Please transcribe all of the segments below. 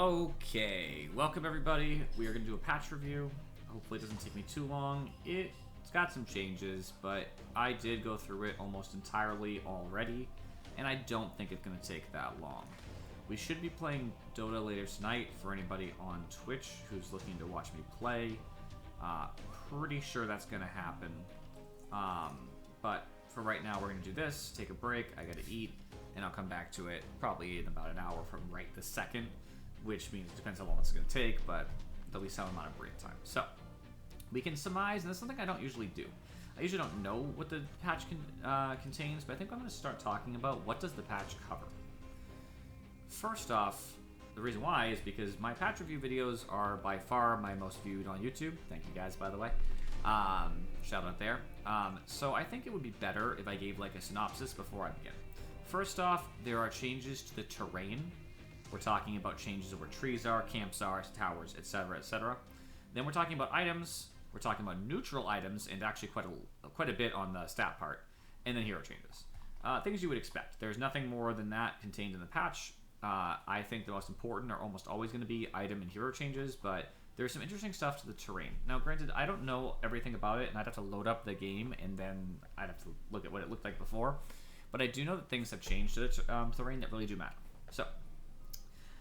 Okay, welcome everybody. We are going to do a patch review. Hopefully it doesn't take me too long. It's got some changes, but I did go through it almost entirely already, and I don't think it's going to take that long. We should be playing DotA later tonight for anybody on Twitch who's looking to watch me play. Pretty sure that's going to happen. But for right now, we're going to do this, take a break, I got to eat, and I'll come back to it probably in about an hour from right this second, which means it depends how long it's going to take, but at least some amount of break time. So, we can surmise, and this is something I don't usually do. I usually don't know what the patch contains, but I think I'm going to start talking about what does the patch cover. First off, the reason why is because my patch review videos are by far my most viewed on YouTube. Thank you guys, by the way. Shout out there. So I think it would be better if I gave like a synopsis before I begin. First off, there are changes to the terrain. We're talking about changes of where trees are, camps are, towers, etc., etc. Then we're talking about items. We're talking about neutral items, and actually quite a bit on the stat part. And then hero changes. Things you would expect. There's nothing more than that contained in the patch. I think the most important are almost always going to be item and hero changes, but there's some interesting stuff to the terrain. Now, granted, I don't know everything about it, and I'd have to load up the game, and then I'd have to look at what it looked like before. But I do know that things have changed to the terrain that really do matter. So,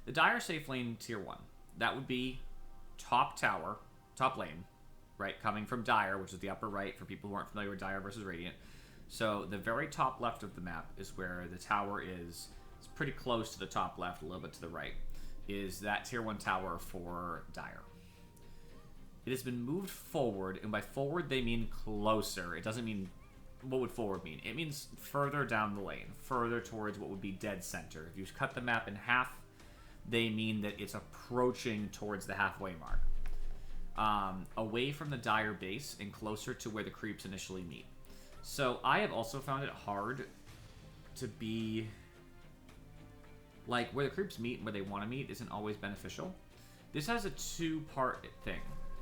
the Dire Safe Lane Tier 1. That would be top tower, top lane, right? Coming from Dire, which is the upper right for people who aren't familiar with Dire versus Radiant. So, the very top left of the map is where the tower is. It's pretty close to the top left, a little bit to the right, is that Tier 1 tower for Dire. It has been moved forward, and by forward they mean closer. It doesn't mean... What would forward mean? It means further down the lane, further towards what would be dead center. If you cut the map in half, they mean that it's approaching towards the halfway mark. Away from the Dire base and closer to where the creeps initially meet. So I have also found it hard to be... Like, where the creeps meet and where they want to meet isn't always beneficial. This has a two-part thing.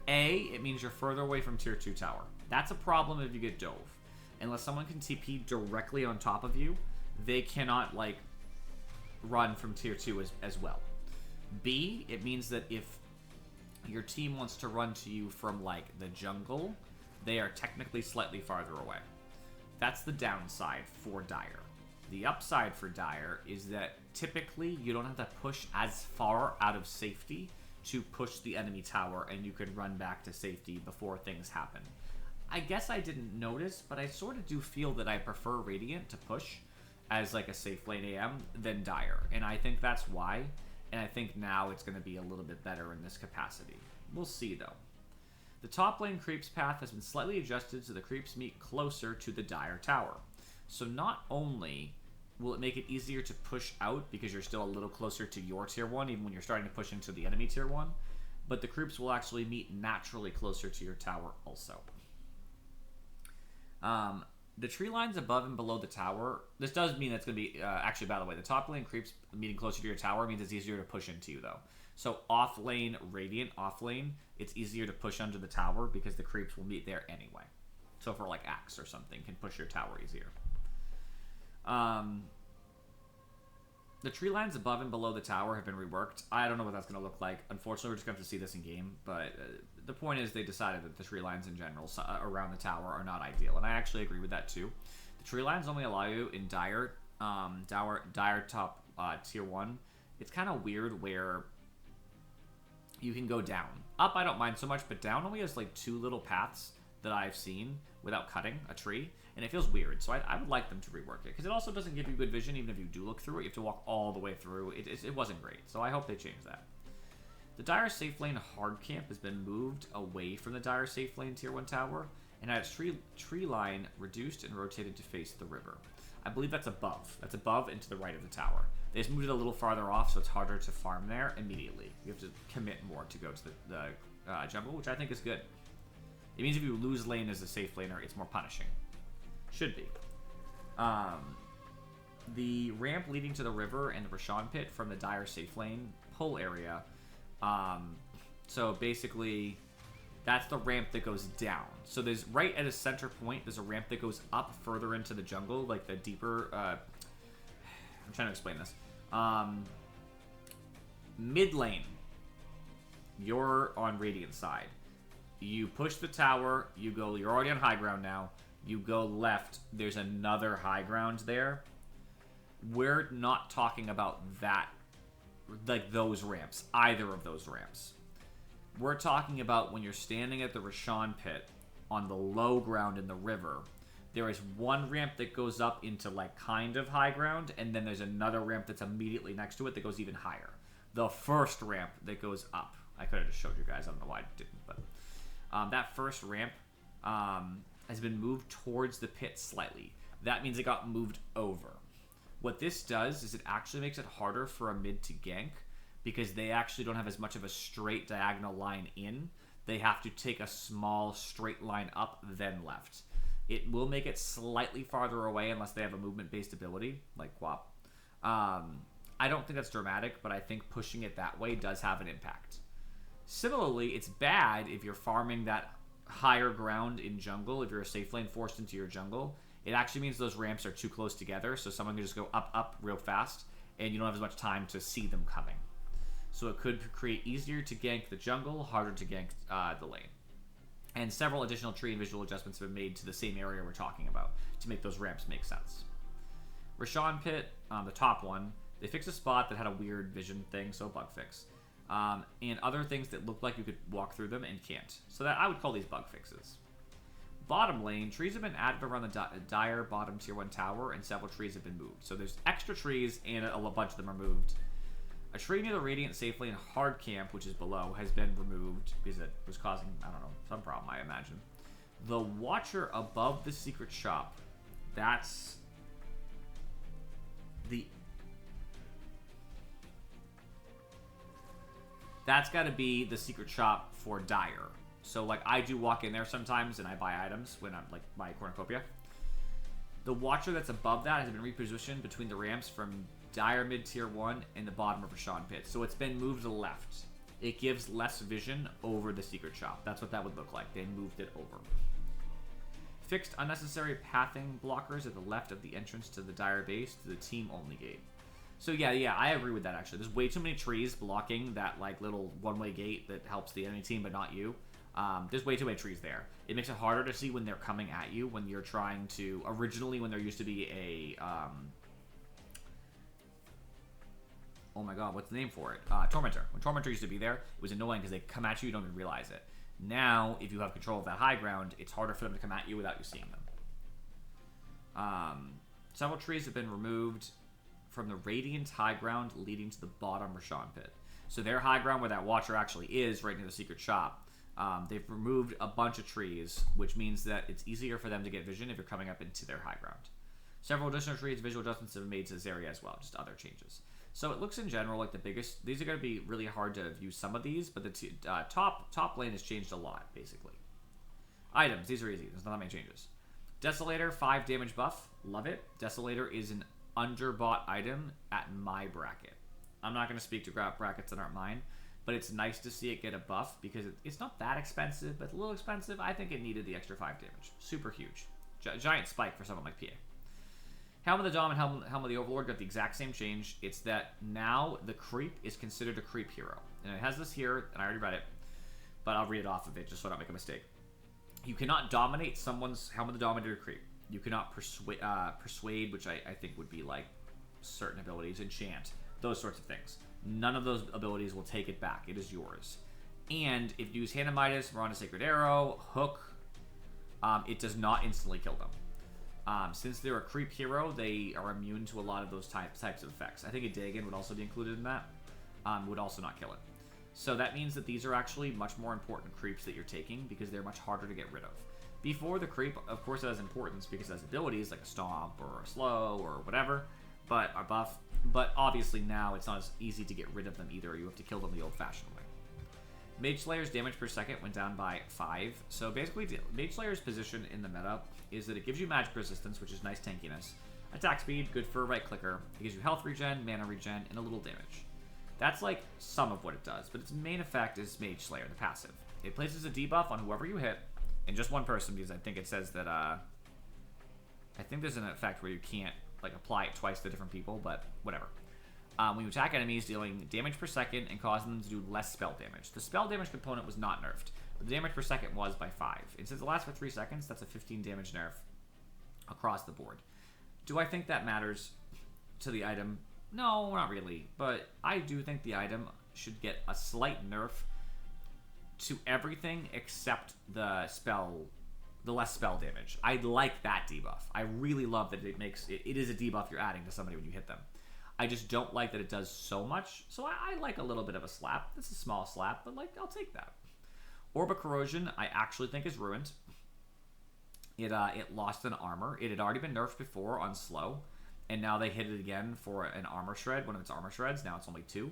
A, it means you're further away from Tier 2 tower. That's a problem if you get dove. Unless someone can TP directly on top of you, they cannot, like, run from Tier 2 as well. B, it means that if your team wants to run to you from, like, the jungle, they are technically slightly farther away. That's the downside for Dire. The upside for Dire is that typically you don't have to push as far out of safety to push the enemy tower, and you can run back to safety before things happen. I guess I didn't notice, but I sort of do feel that I prefer Radiant to push as like a safe lane AM than Dire, and I think that's why, and I think now it's going to be a little bit better in this capacity. We'll see though. The top lane creeps path has been slightly adjusted so the creeps meet closer to the Dire tower. So not only will it make it easier to push out because you're still a little closer to your Tier 1 even when you're starting to push into the enemy Tier 1, but the creeps will actually meet naturally closer to your tower also. The tree lines above and below the tower, this does mean that's going to be, actually, by the way, the top lane creeps meeting closer to your tower means it's easier to push into you, though. So off lane, Radiant, off lane, it's easier to push under the tower because the creeps will meet there anyway. So for like Axe or something, can push your tower easier. The tree lines above and below the tower have been reworked. I don't know what that's going to look like. Unfortunately, we're just going to have to see this in game, but the point is they decided that the tree lines in general around the tower are not ideal, and I actually agree with that too. The tree lines only allow you in Dire top Tier 1. It's kind of weird where you can go down. Up, I don't mind so much, but down only has like two little paths that I've seen without cutting a tree, and it feels weird, so I would like them to rework it, because it also doesn't give you good vision. Even if you do look through it, you have to walk all the way through. It wasn't great, so I hope they change that. The Dire Safe Lane hard camp has been moved away from the Dire Safe Lane Tier 1 tower, and had its tree line reduced and rotated to face the river. I believe that's above. That's above and to the right of the tower. They just moved it a little farther off, so it's harder to farm there immediately. You have to commit more to go to the jungle, which I think is good. It means if you lose lane as a safe laner, it's more punishing. Should be. The ramp leading to the river and the Rashawn pit from the Dire safe lane pull area. So basically, that's the ramp that goes down. So there's right at a center point, there's a ramp that goes up further into the jungle, like the deeper. I'm trying to explain this. Mid lane, you're on Radiant side. You push the tower, you're already on high ground now. You go left, there's another high ground there. We're not talking about that, like those ramps, either of those ramps. We're talking about when you're standing at the Roshan pit on the low ground in the river. There is one ramp that goes up into like kind of high ground, and then there's another ramp that's immediately next to it that goes even higher. The first ramp that goes up. I could have just showed you guys. I don't know why I didn't, but that first ramp has been moved towards the pit slightly. That means it got moved over. What this does is it actually makes it harder for a mid to gank because they actually don't have as much of a straight diagonal line in. They have to take a small straight line up, then left. It will make it slightly farther away unless they have a movement-based ability, like Quap. I don't think that's dramatic, but I think pushing it that way does have an impact. Similarly, it's bad if you're farming that higher ground in jungle, if you're a safe lane forced into your jungle. It actually means those ramps are too close together, so someone can just go up real fast, and you don't have as much time to see them coming. So it could create easier to gank the jungle, harder to gank the lane. And several additional tree and visual adjustments have been made to the same area we're talking about to make those ramps make sense. Roshan Pit, the top one, they fixed a spot that had a weird vision thing, so bug fix. And other things that looked like you could walk through them and can't. So that I would call these bug fixes. Bottom lane, trees have been added around the Dire bottom tier 1 tower, and several trees have been moved. So there's extra trees, and a bunch of them are moved. A tree near the Radiant safe lane hard camp, which is below, has been removed because it was causing, I don't know, some problem, I imagine. The Watcher above the secret shop, that's got to be the secret shop for Dire. So, like, I do walk in there sometimes and I buy items when I'm, like, my cornucopia. The Watcher that's above that has been repositioned between the ramps from Dire mid tier 1 and the bottom of Roshan Pit. So it's been moved to the left. It gives less vision over the secret shop. That's what that would look like. They moved it over. Fixed unnecessary pathing blockers at the left of the entrance to the Dire base to the team-only gate. So yeah, I agree with that, actually. There's way too many trees blocking that, like, little one-way gate that helps the enemy team but not you. There's way too many trees there. It makes it harder to see when they're coming at you, when you're trying to... Originally, when there used to be a... oh my god, what's the name for it? Tormentor. When Tormentor used to be there, it was annoying because they come at you, you don't even realize it. Now, if you have control of that high ground, it's harder for them to come at you without you seeing them. Several trees have been removed from the Radiant high ground leading to the bottom Roshan Pit. So their high ground where that Watcher actually is, right near the secret shop, they've removed a bunch of trees, which means that it's easier for them to get vision if you're coming up into their high ground. Several additional trees, visual adjustments have been made to this area as well, just other changes. So it looks in general like the biggest... These are going to be really hard to view some of these, but the top lane has changed a lot, basically. Items, these are easy. There's not that many changes. Desolator, 5 damage buff. Love it. Desolator is an underbought item at my bracket. I'm not going to speak to brackets that aren't mine, but it's nice to see it get a buff because it's not that expensive, but it's a little expensive. I think it needed the extra 5 damage. Super huge. Giant spike for someone like PA. Helm of the Dom and Helm of the Overlord got the exact same change. It's that now the creep is considered a creep hero. And it has this here, and I already read it, but I'll read it off of it just so I don't make a mistake. You cannot dominate someone's Helm of the Dominator creep. You cannot persuade, which I think would be like certain abilities, enchant, those sorts of things. None of those abilities will take it back. It is yours. And if you use Hand of Midas, Miranda Sacred Arrow, Hook, it does not instantly kill them. Since they're a creep hero, they are immune to a lot of those types of effects. I think a Dagon would also be included in that. Would also not kill it. So that means that these are actually much more important creeps that you're taking because they're much harder to get rid of. Before the creep, of course it has importance because it has abilities like a Stomp or a Slow or whatever, but a buff. But obviously now it's not as easy to get rid of them either. You have to kill them the old-fashioned way. Mage Slayer's damage per second went down by 5. So basically, Mage Slayer's position in the meta is that it gives you magic resistance, which is nice tankiness. Attack speed, good for a right clicker. It gives you health regen, mana regen, and a little damage. That's like some of what it does, but its main effect is Mage Slayer, the passive. It places a debuff on whoever you hit, and just one person, because I think it says that, I think there's an effect where you can't, like, apply it twice to different people, but whatever. When you attack enemies, dealing damage per second and causing them to do less spell damage. The spell damage component was not nerfed, but the damage per second was by 5. And since it lasts for 3 seconds, that's a 15 damage nerf across the board. Do I think that matters to the item? No, not really. But I do think the item should get a slight nerf to everything except the less spell damage. I like that debuff. I really love that it is a debuff you're adding to somebody when you hit them. I just don't like that it does so much, so I like a little bit of a slap. It's a small slap, but like I'll take that. Orb of Corrosion, I actually think is ruined. It lost an armor. It had already been nerfed before on slow, and now they hit it again for an armor shred, one of its armor shreds. Now it's only 2.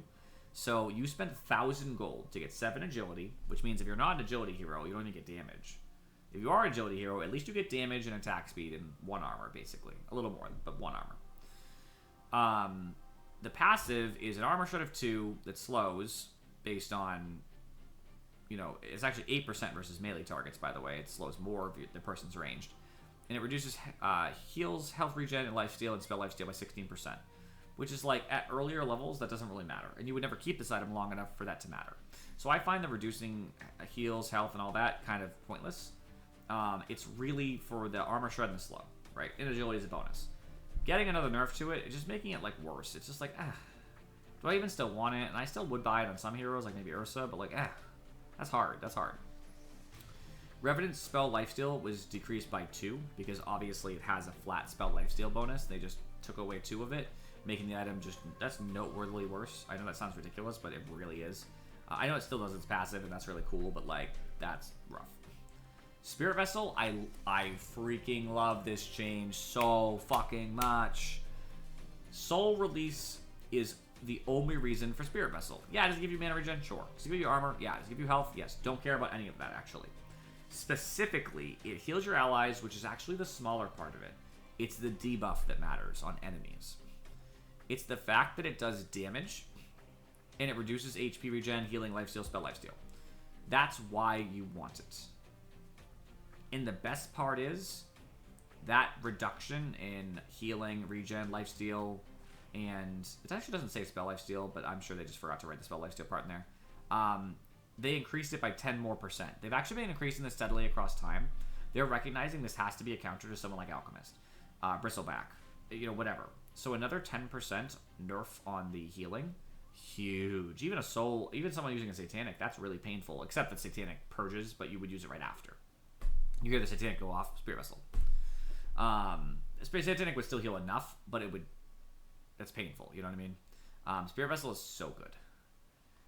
So you spent 1,000 gold to get 7 agility, which means if you're not an agility hero, you don't even get damage. If you are an agility hero, at least you get damage and attack speed and 1 armor, basically. A little more, but 1 armor. The passive is an armor shred of 2 that slows based on, it's actually 8% versus melee targets, by the way. It slows more if the person's ranged. And it reduces heals, health regen, and lifesteal and spell lifesteal by 16%. Which is like, at earlier levels, that doesn't really matter. And you would never keep this item long enough for that to matter. So I find that reducing heals, health, and all that kind of pointless. It's really for the armor shred and the slow, right? And agility is a bonus. Getting another nerf to it, it's just making it, like, worse. It's just like, do I even still want it? And I still would buy it on some heroes, like maybe Ursa, but, like, that's hard. That's hard. Revenant's spell lifesteal was decreased by 2, because obviously it has a flat spell lifesteal bonus. They just took away 2 of it, making the item that's noteworthily worse. I know that sounds ridiculous, but it really is. I know it still does its passive, and that's really cool, but, like, that's rough. Spirit Vessel, I freaking love this change so fucking much. Soul Release is the only reason for Spirit Vessel. Yeah, does it give you mana regen? Sure. Does it give you armor? Yeah. Does it give you health? Yes. Don't care about any of that, actually. Specifically, it heals your allies, which is actually the smaller part of it. It's the debuff that matters on enemies. It's the fact that it does damage, and it reduces HP regen, healing, lifesteal, spell lifesteal. That's why you want it. And the best part is that reduction in healing, regen, lifesteal, and it actually doesn't say spell lifesteal, but I'm sure they just forgot to write the spell lifesteal part in there. They increased it by 10% more. They've actually been increasing this steadily across time. They're recognizing this has to be a counter to someone like Alchemist, Bristleback, whatever. So another 10% nerf on the healing, huge. Even someone using a Satanic, that's really painful, except that Satanic purges, but you would use it right after. You hear the Satanic go off, Spirit Vessel. Satanic would still heal enough, but that's painful, you know what I mean? Spirit Vessel is so good.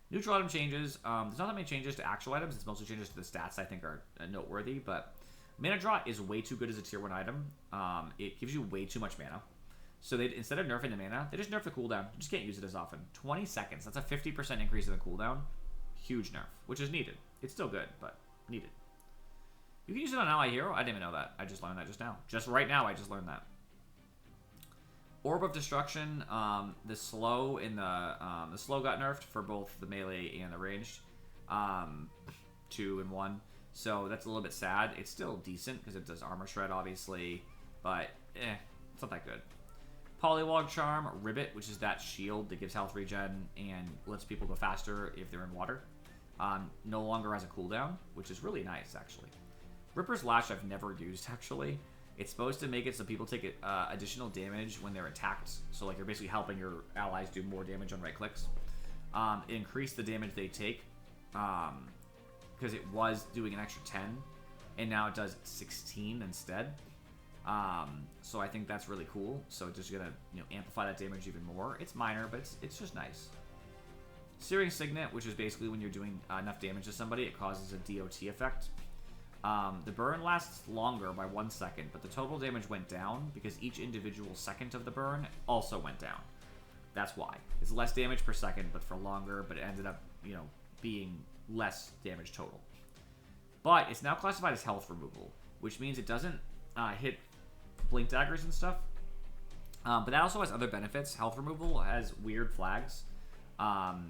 Neutral item changes. There's not that many changes to actual items. It's mostly changes to the stats I think are noteworthy, but Mana Draw is way too good as a tier 1 item. It gives you way too much mana. So instead of nerfing the mana, they just nerf the cooldown. You just can't use it as often. 20 seconds. That's a 50% increase in the cooldown. Huge nerf, which is needed. It's still good, but needed. You can use it on ally hero. I didn't even know that. I just learned that just now. Just right now, I just learned that. Orb of Destruction. The slow got nerfed for both the melee and the ranged. 2 and 1. So that's a little bit sad. It's still decent because it does armor shred, obviously, but it's not that good. Polywog Charm, Ribbit, which is that shield that gives health regen and lets people go faster if they're in water. No longer has a cooldown, which is really nice, actually. Ripper's Lash I've never used, actually. It's supposed to make it so people take additional damage when they're attacked. So, like, you're basically helping your allies do more damage on right clicks. It increased the damage they take because it was doing an extra 10, and now it does 16 instead. So I think that's really cool. So it's just gonna amplify that damage even more. It's minor, but it's just nice. Searing Signet, which is basically when you're doing enough damage to somebody, it causes a DOT effect. The burn lasts longer by 1 second, but the total damage went down because each individual second of the burn also went down. That's why. It's less damage per second, but for longer, but it ended up, being less damage total. But it's now classified as health removal, which means it doesn't hit blink daggers and stuff. But that also has other benefits. Health removal has weird flags.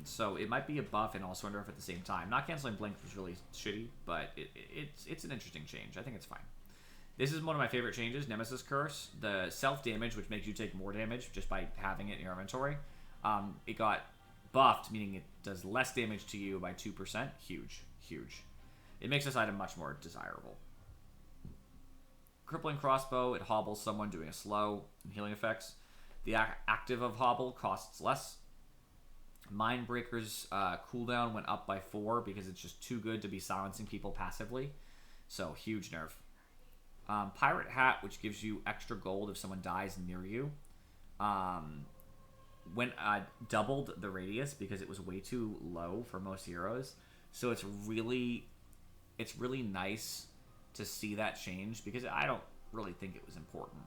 So it might be a buff and also a nerf at the same time. Not canceling blink was really shitty, but it's an interesting change. I think it's fine. This is one of my favorite changes, Nemesis Curse. The self-damage, which makes you take more damage just by having it in your inventory. It got buffed, meaning it does less damage to you by 2%. Huge, huge. It makes this item much more desirable. Crippling Crossbow, it hobbles someone doing a slow and healing effects. The active of hobble costs less. Mindbreaker's cooldown went up by 4 because it's just too good to be silencing people passively. So, huge nerf. Pirate Hat, which gives you extra gold if someone dies near you. Doubled the radius because it was way too low for most heroes. So it's really nice to see that change because I don't really think it was important.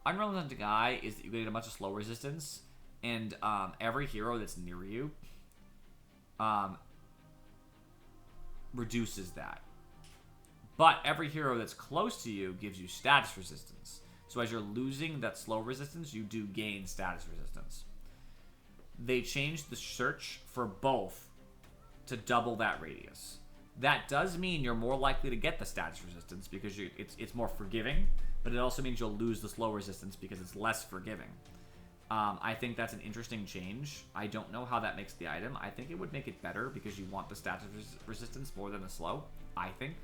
Unrelenting Eye is that you get a bunch of slow resistance, and every hero that's near you reduces that. But every hero that's close to you gives you status resistance. So as you're losing that slow resistance, you do gain status resistance. They changed the search for both to double that radius. That does mean you're more likely to get the status resistance because it's more forgiving, but it also means you'll lose the slow resistance because it's less forgiving. I think that's an interesting change. I don't know how that makes the item. I think it would make it better because you want the status resistance more than the slow, I think.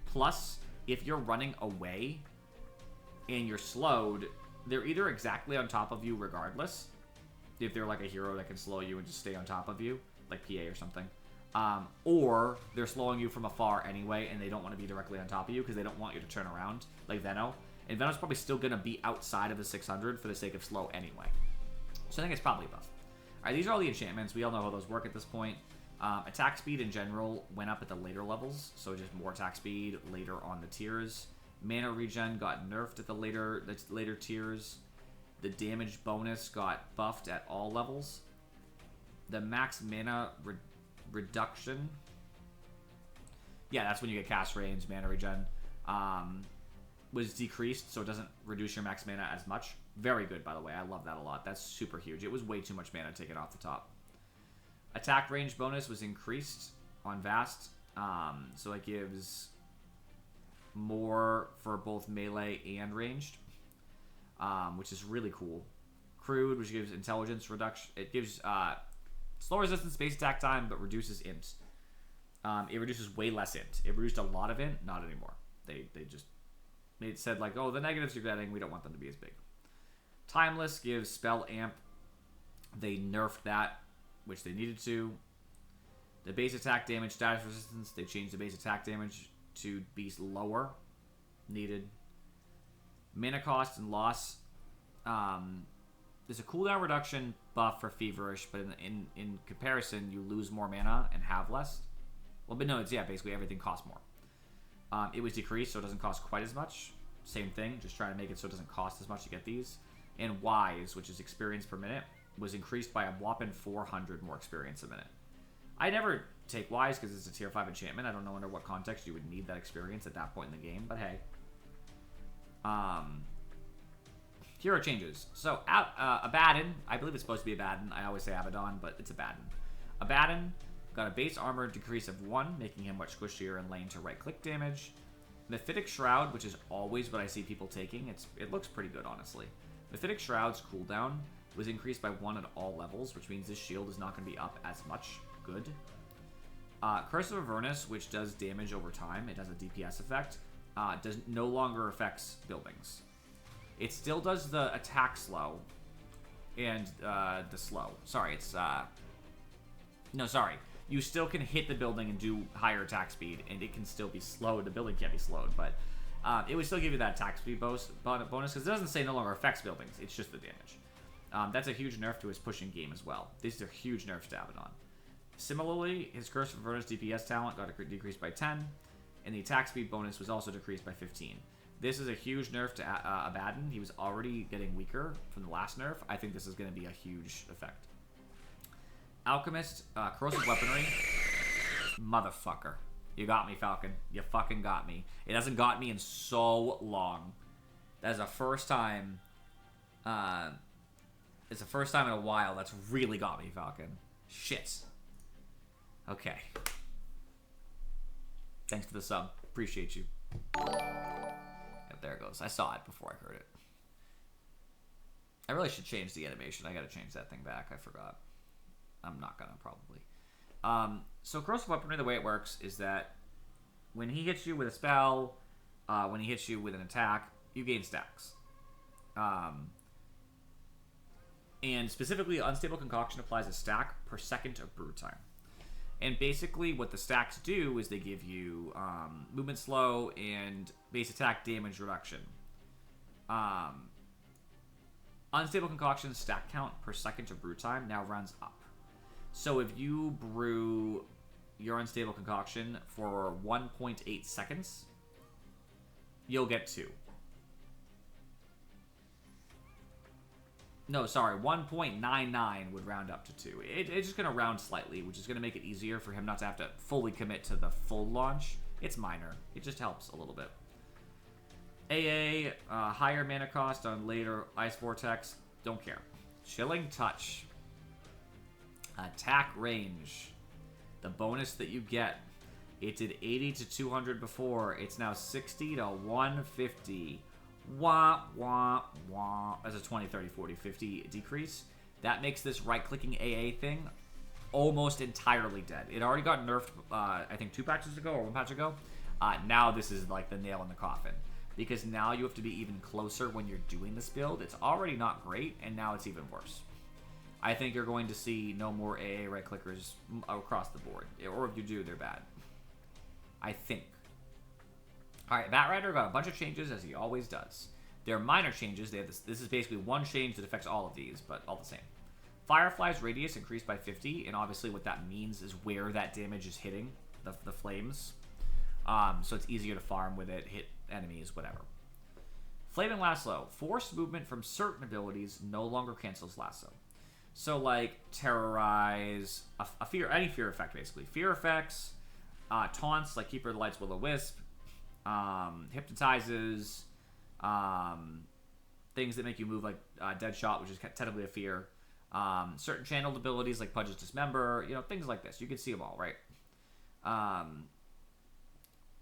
Plus, if you're running away and you're slowed, they're either exactly on top of you regardless, if they're like a hero that can slow you and just stay on top of you, like PA or something, or they're slowing you from afar anyway and they don't want to be directly on top of you because they don't want you to turn around, like Venno. And Venom's probably still going to be outside of the 600 for the sake of slow anyway. So I think it's probably a buff. Alright, these are all the enchantments. We all know how those work at this point. Attack speed in general went up at the later levels, so just more attack speed later on the tiers. Mana regen got nerfed at the later tiers. The damage bonus got buffed at all levels. The max mana reduction, yeah, that's when you get cast range, mana regen, was decreased, so it doesn't reduce your max mana as much. Very good, by the way. I love that a lot. That's super huge. It was way too much mana taken off the top. Attack range bonus was increased on Vast, so it gives more for both melee and ranged, which is really cool. Crude, which gives intelligence reduction. It gives slow resistance, base attack time, but reduces int. It reduces way less int. It reduced a lot of int, not anymore. They just said like, oh, the negatives you're getting, we don't want them to be as big. Timeless gives spell amp. They nerfed that, which they needed to. The base attack damage status resistance, they changed the base attack damage to be lower. Needed. Mana cost and loss. There's a cooldown reduction buff for Feverish, but in comparison, you lose more mana and have less. Well, but no, it's, yeah, basically everything costs more. It was decreased, so it doesn't cost quite as much. Same thing, just trying to make it so it doesn't cost as much to get these. And Wise, which is experience per minute, was increased by a whopping 400 more experience a minute. I never take Wise because it's a tier 5 enchantment. I don't know under what context you would need that experience at that point in the game, but hey. Hero changes. So, Abaddon, I believe it's supposed to be Abaddon. I always say Abaddon, but it's Abaddon. Abaddon got a base armor decrease of 1, making him much squishier in lane to right-click damage. Mephitic Shroud, which is always what I see people taking. It looks pretty good, honestly. Mephitic Shroud's cooldown was increased by 1 at all levels, which means this shield is not going to be up as much. Good. Curse of Avernus, which does damage over time. It has a DPS effect. No longer affects buildings. It still does the attack slow and the slow. Sorry, it's... No, sorry. You still can hit the building and do higher attack speed, and it can still be slowed. The building can't be slowed, but it would still give you that attack speed bonus, because it doesn't say no longer affects buildings. It's just the damage. That's a huge nerf to his pushing game as well. These are huge nerfs to Abaddon. Similarly, his Curse of Avernus DPS talent got decreased by 10, and the attack speed bonus was also decreased by 15. This is a huge nerf to Abaddon. He was already getting weaker from the last nerf. I think this is going to be a huge effect. Alchemist, corrosive weaponry. Motherfucker. You got me, Falcon. You fucking got me. It hasn't got me in so long. That is the first time. It's the first time in a while that's really got me, Falcon. Shit. Okay. Thanks for the sub. Appreciate you. There it goes. I saw it before I heard it. I really should change the animation. I gotta change that thing back. I forgot. I'm not gonna, probably. So corrosive weaponry, the way it works is that when he hits you with a spell, when he hits you with an attack, you gain stacks. And specifically, Unstable Concoction applies a stack per second of brew time. And basically, what the stacks do is they give you movement slow and base attack damage reduction. Unstable Concoction's stack count per second of brew time now runs up. So if you brew your Unstable Concoction for 1.8 seconds, you'll get 2. No, sorry, 1.99 would round up to 2. It's just going to round slightly, which is going to make it easier for him not to have to fully commit to the full launch. It's minor. It just helps a little bit. AA, higher mana cost on later Ice Vortex. Don't care. Chilling Touch. Attack range. The bonus that you get. It did 80 to 200 before. It's now 60 to 150. Wah, wah, wah. As a 20, 30, 40, 50 decrease. That makes this right-clicking AA thing almost entirely dead. It already got nerfed, I think 2 patches ago or 1 patch ago. Now this is like the nail in the coffin. Because now you have to be even closer when you're doing this build. It's already not great, and now it's even worse. I think you're going to see no more AA right-clickers across the board. Or if you do, they're bad. I think. Alright, Batrider got a bunch of changes, as he always does. They're minor changes. They have this is basically one change that affects all of these, but all the same. Firefly's radius increased by 50, and obviously what that means is where that damage is hitting the flames. So it's easier to farm with it, hit enemies, whatever. Flaming Lasso. Forced movement from certain abilities no longer cancels Lasso. So, like, Terrorize, any fear effect, basically. Fear effects, taunts, like Keeper of the Lights, Will-O-Wisp, hypnotizes, things that make you move, like Deadshot, which is technically a fear. Certain channeled abilities, like Pudge's Dismember, things like this. You can see them all, right?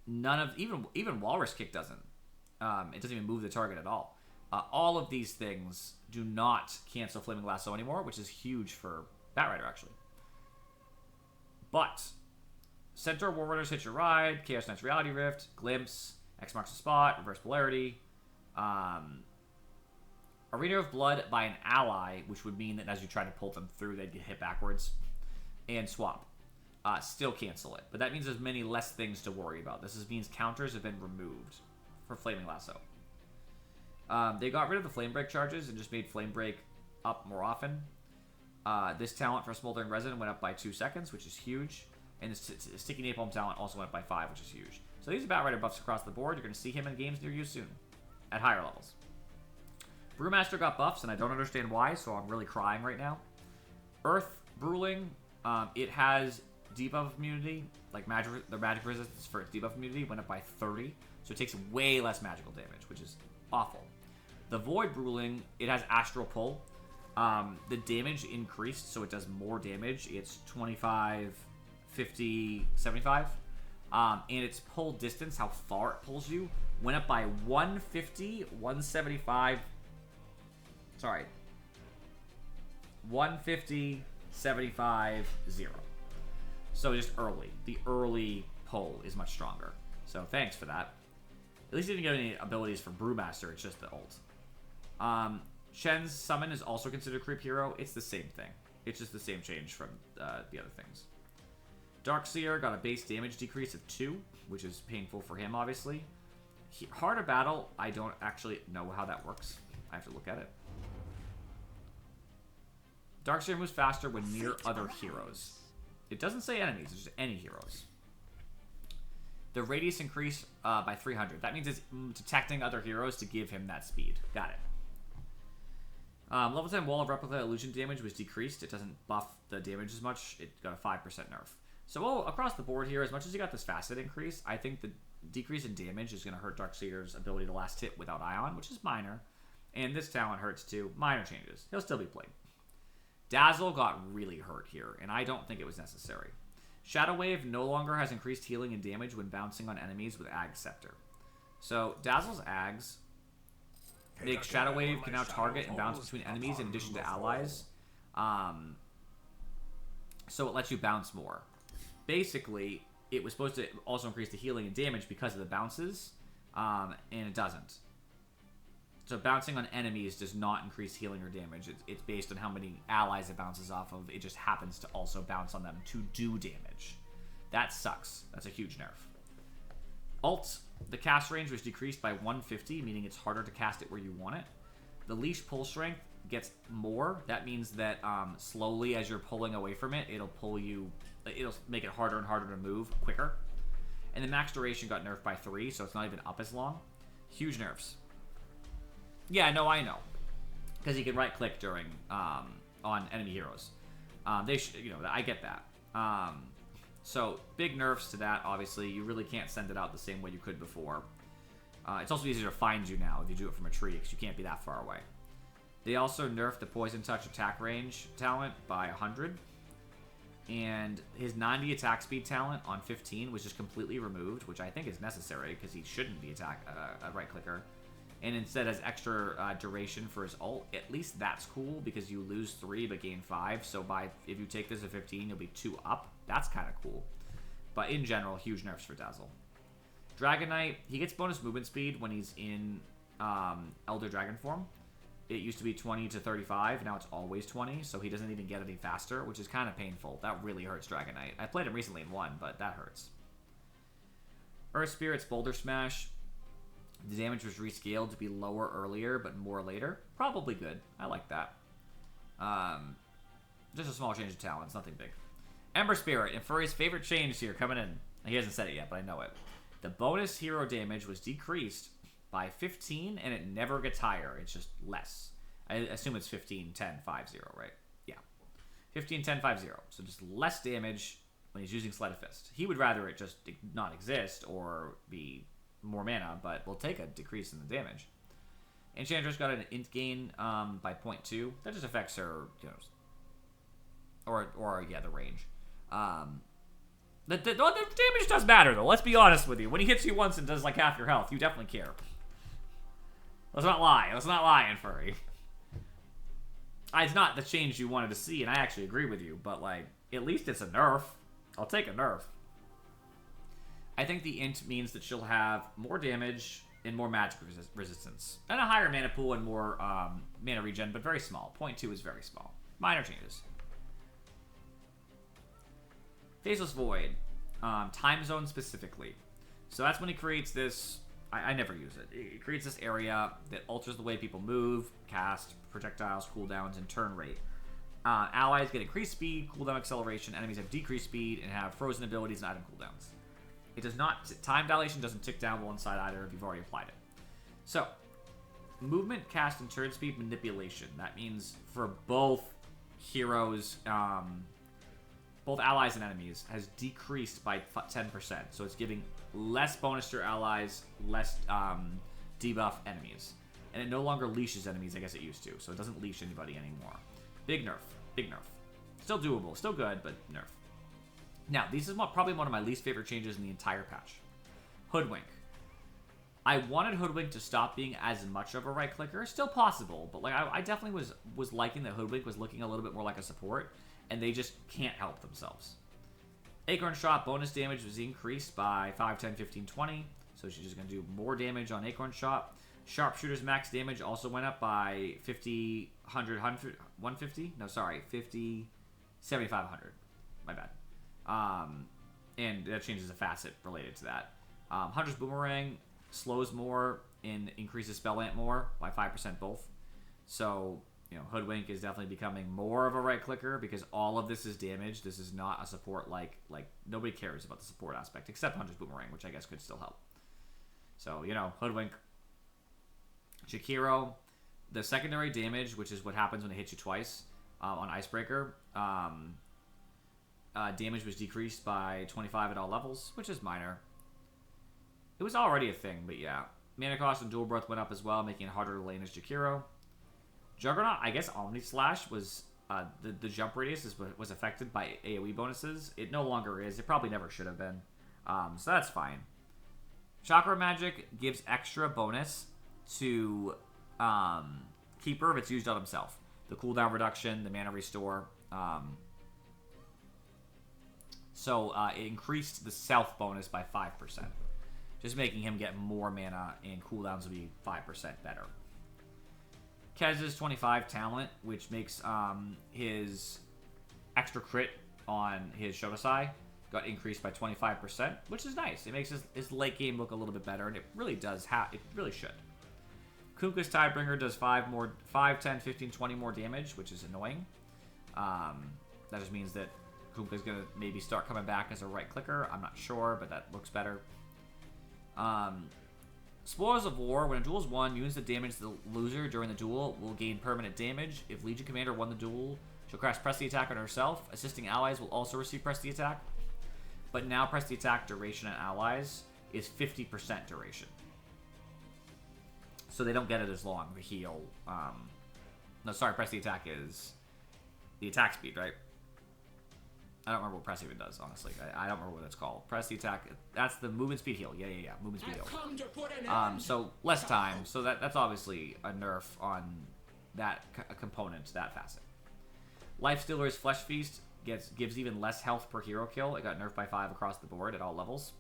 None of, even Walrus Kick doesn't. It doesn't even move the target at all. All of these things do not cancel Flaming Lasso anymore, which is huge for Batrider, actually. But Centaur Warriors Hitch a Ride, Chaos Knight's Reality Rift, Glimpse, X Marks the Spot, Reverse Polarity, Arena of Blood by an ally, which would mean that as you try to pull them through, they'd get hit backwards, and Swap. Still cancel it. But that means there's many less things to worry about. Means counters have been removed for Flaming Lasso. They got rid of the Flame Break charges and just made Flame Break up more often. This talent for Smoldering Resin went up by 2 seconds, which is huge. And the Sticky Napalm talent also went up by 5, which is huge. So these are Batrider buffs across the board. You're going to see him in games near you soon. At higher levels. Brewmaster got buffs, and I don't understand why, so I'm really crying right now. Earth Bruling, it has debuff immunity. Like the magic resistance for its debuff immunity went up by 30. So it takes way less magical damage, which is awful. The Void Bruling, it has Astral Pull. The damage increased, so it does more damage. It's 25, 50, 75. And its pull distance, how far it pulls you, went up by 150, 175. Sorry. 150, 75, 0. So just early. The early pull is much stronger. So thanks for that. At least you didn't get any abilities for Brewmaster. It's just the ult. Shen's Summon is also considered Creep Hero. It's the same thing. It's just the same change from the other things. Darkseer got a base damage decrease of 2, which is painful for him, obviously. Heart of Battle, I don't actually know how that works. I have to look at it. Darkseer moves faster when near other heroes. It doesn't say enemies, it's just any heroes. The radius increased by 300. That means it's detecting other heroes to give him that speed. Got it. Level 10 Wall of Replica illusion damage was decreased. It doesn't buff the damage as much. It got a 5% nerf. So across the board here, as much as you got this facet increase, I think the decrease in damage is going to hurt Darkseer's ability to last hit without Ion, which is minor. And this talent hurts too. Minor changes. He'll still be played. Dazzle got really hurt here, and I don't think it was necessary. Shadow Wave no longer has increased healing and damage when bouncing on enemies with Ag Scepter. So Dazzle's Ags Shadow Wave can now target and bounce between enemies in addition to allies. So it lets you bounce more. Basically, it was supposed to also increase the healing and damage because of the bounces, and it doesn't. So bouncing on enemies does not increase healing or damage. It's based on how many allies it bounces off of. It just happens to also bounce on them to do damage. That sucks. That's a huge nerf. Ult, the cast range was decreased by 150, meaning it's harder to cast it where you want it. The leash pull strength gets more. That means that slowly as you're pulling away from it, it'll make it harder and harder to move quicker. And the max duration got nerfed by 3, so it's not even up as long. Huge nerfs. Yeah, no, I know. Because you can right-click during on enemy heroes. I get that. So big nerfs to that. Obviously, you really can't send it out the same way you could before. It's also easier to find you now if you do it from a tree because you can't be that far away. They also nerfed the Poison Touch attack range talent by 100. And his 90 attack speed talent on 15 was just completely removed, which I think is necessary because he shouldn't be a right clicker. And instead has extra duration for his ult. At least that's cool because you lose 3 but gain 5. So if you take this at 15, you'll be 2 up. That's kind of cool. But in general, huge nerfs for Dazzle. Dragon Knight, he gets bonus movement speed when he's in Elder Dragon form. It used to be 20 to 35, now it's always 20, so he doesn't even get any faster, which is kind of painful. That really hurts Dragon Knight. I played him recently in 1, but that hurts. Earth Spirit's Boulder Smash. The damage was rescaled to be lower earlier, but more later. Probably good. I like that. Just a small change of talents, nothing big. Ember Spirit, and Furry's favorite change here coming in. He hasn't said it yet, but I know it. The bonus hero damage was decreased by 15, and it never gets higher. It's just less. I assume it's 15, 10, 5, 0, right? Yeah. 15, 10, 5, 0. So just less damage when he's using Sleight of Fist. He would rather it just not exist or be more mana, but we'll take a decrease in the damage. Enchantress got an int gain by 0.2. That just affects her, the range. The damage does matter, though. Let's be honest with you. When he hits you once and does like half your health, you definitely care. Let's not lie. Let's not lie, in Furry. It's not the change you wanted to see, and I actually agree with you, but, at least it's a nerf. I'll take a nerf. I think the int means that she'll have more damage and more magic resistance. And a higher mana pool and more mana regen, but very small. 0.2 is very small. Minor changes. Faceless Void. Time zone specifically. So that's when he creates this... I never use it. It creates this area that alters the way people move, cast, projectiles, cooldowns, and turn rate. Allies get increased speed, cooldown acceleration. Enemies have decreased speed and have frozen abilities and item cooldowns. It does not... Time dilation doesn't tick down while inside either if you've already applied it. So, movement, cast, and turn speed manipulation. That means for both heroes... both allies and enemies, has decreased by 10%. So it's giving less bonus to your allies, less debuff enemies. And it no longer leashes enemies, I guess it used to. So it doesn't leash anybody anymore. Big nerf. Big nerf. Still doable. Still good, but nerf. Now, this is probably one of my least favorite changes in the entire patch. Hoodwink. I wanted Hoodwink to stop being as much of a right-clicker. Still possible, but I definitely was liking that Hoodwink was looking a little bit more like a support. And they just can't help themselves. Acorn Shot bonus damage was increased by 5, 10, 15, 20. So she's just going to do more damage on Acorn Shot. Sharpshooter's max damage also went up by 50, 100, 150? No, sorry, 50, 7,500. My bad. And that changes a facet related to that. Hunter's Boomerang slows more and increases Spell Ant more by 5% both. So... Hoodwink is definitely becoming more of a right-clicker because all of this is damage. This is not a support like nobody cares about the support aspect except Hunter's Boomerang, which I guess could still help. So, Hoodwink. Shakiro, the secondary damage, which is what happens when it hits you twice on Icebreaker, damage was decreased by 25 at all levels, which is minor. It was already a thing, but yeah. Mana cost and Dual Breath went up as well, making it harder to lane as Shakiro. Juggernaut, I guess Omni Slash was the jump radius was affected by AoE bonuses. It no longer is. It probably never should have been. So that's fine. Chakra Magic gives extra bonus to Keeper if it's used on himself. The cooldown reduction, the mana restore. So it increased the self bonus by 5%. Just making him get more mana and cooldowns will be 5% better. Kez's 25 talent, which makes his extra crit on his Shotosai got increased by 25%, which is nice. It makes his late game look a little bit better, and it really does it really should. Kunkka's Tidebringer does 5, 10, 15, 20 more damage, which is annoying. That just means that Kunkka's going to maybe start coming back as a right clicker. I'm not sure, but that looks better. Spoils of War. When a duel is won, units that damage the loser during the duel will gain permanent damage. If Legion Commander won the duel, she'll cast Press the Attack on herself. Assisting allies will also receive Press the Attack. But now Press the Attack duration on allies is 50% duration. So they don't get it as long. The heal. No, sorry, Press the Attack is the attack speed, right? I don't remember what Press even does, honestly. I don't remember what it's called. Press the Attack. That's the movement speed heal. Yeah. Movement speed heal. So less time. So that's obviously a nerf on that component, that facet. Lifestealer's Flesh Feast gives even less health per hero kill. It got nerfed by 5 across the board at all levels.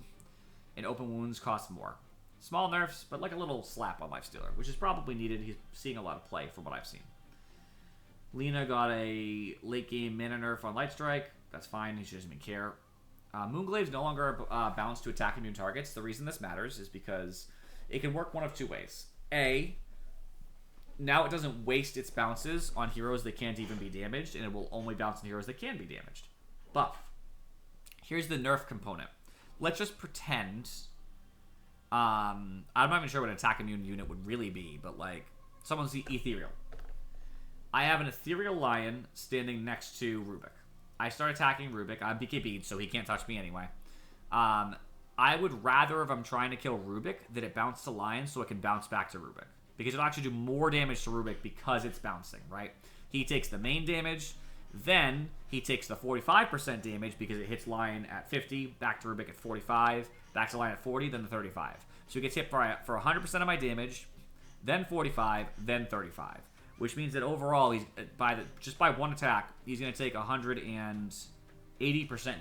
And Open Wounds cost more. Small nerfs, but like a little slap on Lifestealer, which is probably needed. He's seeing a lot of play from what I've seen. Lena got a late game mana nerf on Lightstrike. That's fine. She doesn't even care. Moonglaive is no longer balanced to attack immune targets. The reason this matters is because it can work one of two ways. A, now it doesn't waste its bounces on heroes that can't even be damaged, and it will only bounce on heroes that can be damaged. Buff. Here's the nerf component. Let's just pretend... I'm not even sure what an attack immune unit would really be, but like, someone's ethereal. I have an ethereal lion standing next to Rubik. I start attacking Rubik. I'm BKB'd, so he can't touch me anyway. I would rather, if I'm trying to kill Rubik, that it bounce to lion so it can bounce back to Rubik. Because it'll actually do more damage to Rubik because it's bouncing, right? He takes the main damage, then he takes the 45% damage because it hits lion at 50, back to Rubik at 45, back to lion at 40, then the 35. So he gets hit for 100% of my damage, then 45, then 35. Which means that overall, he's just by one attack, he's going to take 180%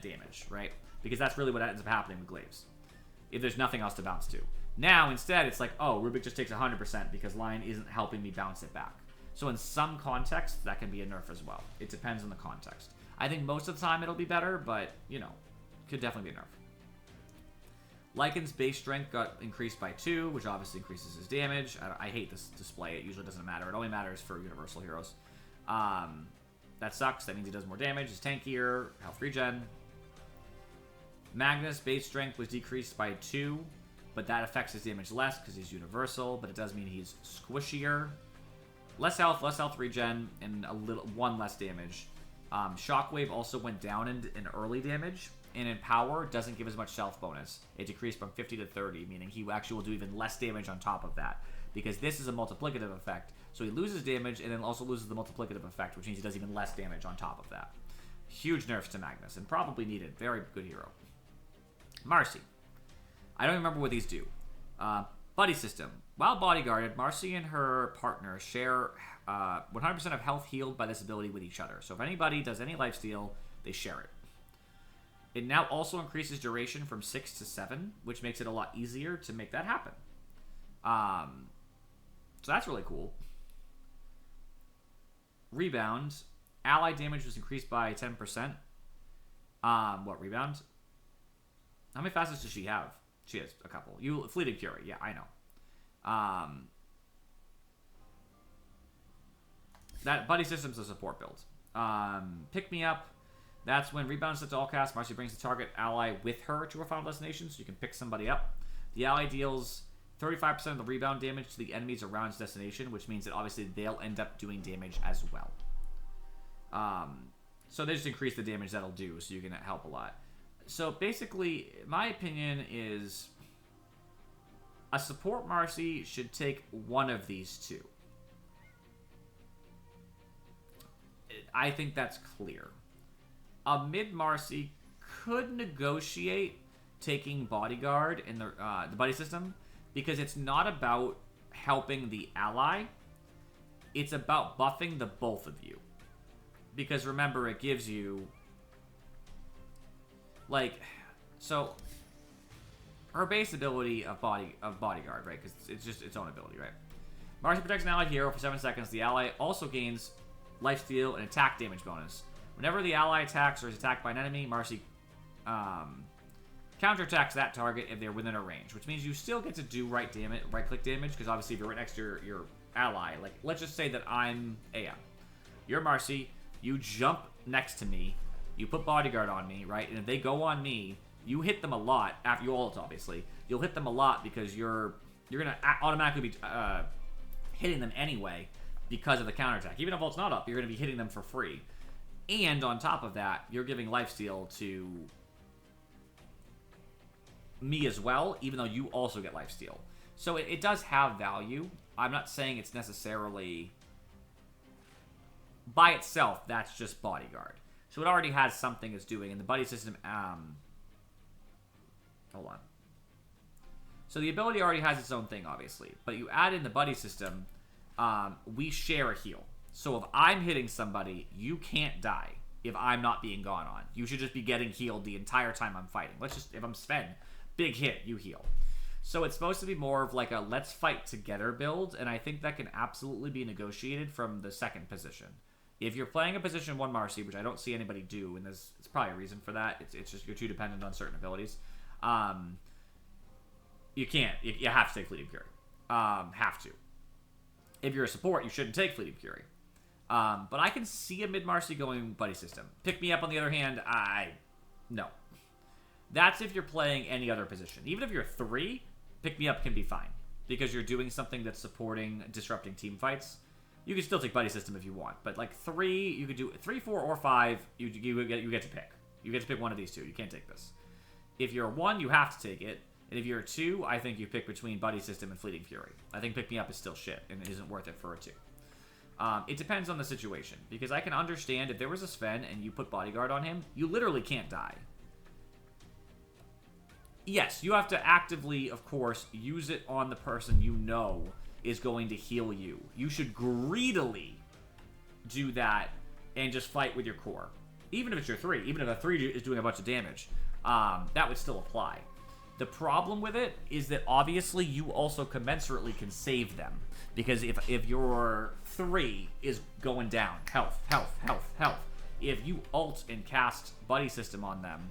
damage, right? Because that's really what ends up happening with Glaives. If there's nothing else to bounce to. Now, instead, it's like, oh, Rubik just takes 100% because Lion isn't helping me bounce it back. So in some contexts, that can be a nerf as well. It depends on the context. I think most of the time it'll be better, but, you know, could definitely be a nerf. Lycan's base strength got increased by 2, which obviously increases his damage. I hate this display. It usually doesn't matter. It only matters for universal heroes. That sucks. That means he does more damage. He's tankier. Health regen. Magnus' base strength was decreased by 2, but that affects his damage less because he's universal, but it does mean he's squishier. Less health regen, and one less damage. Shockwave also went down in early damage. And in power, doesn't give as much self bonus. It decreased from 50 to 30, meaning he actually will do even less damage on top of that. Because this is a multiplicative effect, so he loses damage and then also loses the multiplicative effect, which means he does even less damage on top of that. Huge nerfs to Magnus, and probably needed. Very good hero. Marcy. I don't remember what these do. Buddy system. While bodyguarded, Marcy and her partner share 100% of health healed by this ability with each other. So if anybody does any lifesteal, they share it. It now also increases duration from 6 to 7, which makes it a lot easier to make that happen. So that's really cool. Rebound. Ally damage was increased by 10%. What, rebound? How many facets does she have? She has a couple. Fleeting Fury. Yeah, I know. That Buddy System's a support build. Pick Me Up. That's when rebound set to all cast. Marcy brings the target ally with her to her final destination, so you can pick somebody up. The ally deals 35% of the rebound damage to the enemies around its destination, which means that obviously they'll end up doing damage as well. So they just increase the damage that'll do, so you can help a lot. So basically, my opinion is a support Marcy should take one of these two. I think that's clear. A mid Marcy could negotiate taking bodyguard in the buddy system because it's not about helping the ally, it's about buffing the both of you. Because remember, it gives you... Like, so... Her base ability of Bodyguard, right? Because it's just its own ability, right? Marcy protects an allied hero for 7 seconds. The ally also gains lifesteal and attack damage bonus. Whenever the ally attacks or is attacked by an enemy, Marcy counterattacks that target if they're within a range, which means you still get to do right-click damage, because obviously if you're right next to your ally, like, let's just say that I'm AM. You're Marcy, you jump next to me, you put Bodyguard on me, right? And if they go on me, you hit them a lot, after you ult, obviously. You'll hit them a lot because you're going to automatically be hitting them anyway because of the counterattack. Even if ult's not up, you're going to be hitting them for free. And on top of that, you're giving lifesteal to me as well, even though you also get lifesteal. So it does have value. I'm not saying it's necessarily... By itself, that's just Bodyguard. So it already has something it's doing, and the buddy system... Hold on. So the ability already has its own thing, obviously. But you add in the buddy system, we share a heal. So if I'm hitting somebody, you can't die if I'm not being gone on. You should just be getting healed the entire time I'm fighting. If I'm Sven, big hit, you heal. So it's supposed to be more of like a let's fight together build, and I think that can absolutely be negotiated from the second position. If you're playing a position 1 Marcy, which I don't see anybody do, and there's probably a reason for that, it's just you're too dependent on certain abilities. You can't. You have to take Fleeting Fury. Have to. If you're a support, you shouldn't take Fleeting Fury. But I can see a mid-Marcy going buddy system. Pick Me Up, on the other hand, no. That's if you're playing any other position. Even if you're 3, Pick Me Up can be fine. Because you're doing something that's supporting disrupting team fights. You can still take buddy system if you want. But like 3, you could do 3, 4, or 5, you get to pick. You get to pick one of these two. You can't take this. If you're a 1, you have to take it. And if you're a 2, I think you pick between Buddy System and Fleeting Fury. I think Pick Me Up is still shit, and it isn't worth it for a 2. It depends on the situation, because I can understand if there was a Sven and you put Bodyguard on him, you literally can't die. Yes, you have to actively, of course, use it on the person you know is going to heal you. You should greedily do that and just fight with your core. Even if it's your 3, even if a 3 is doing a bunch of damage, that would still apply. The problem with it is that obviously you also commensurately can save them. Because if your 3 is going down, health, if you ult and cast Buddy System on them,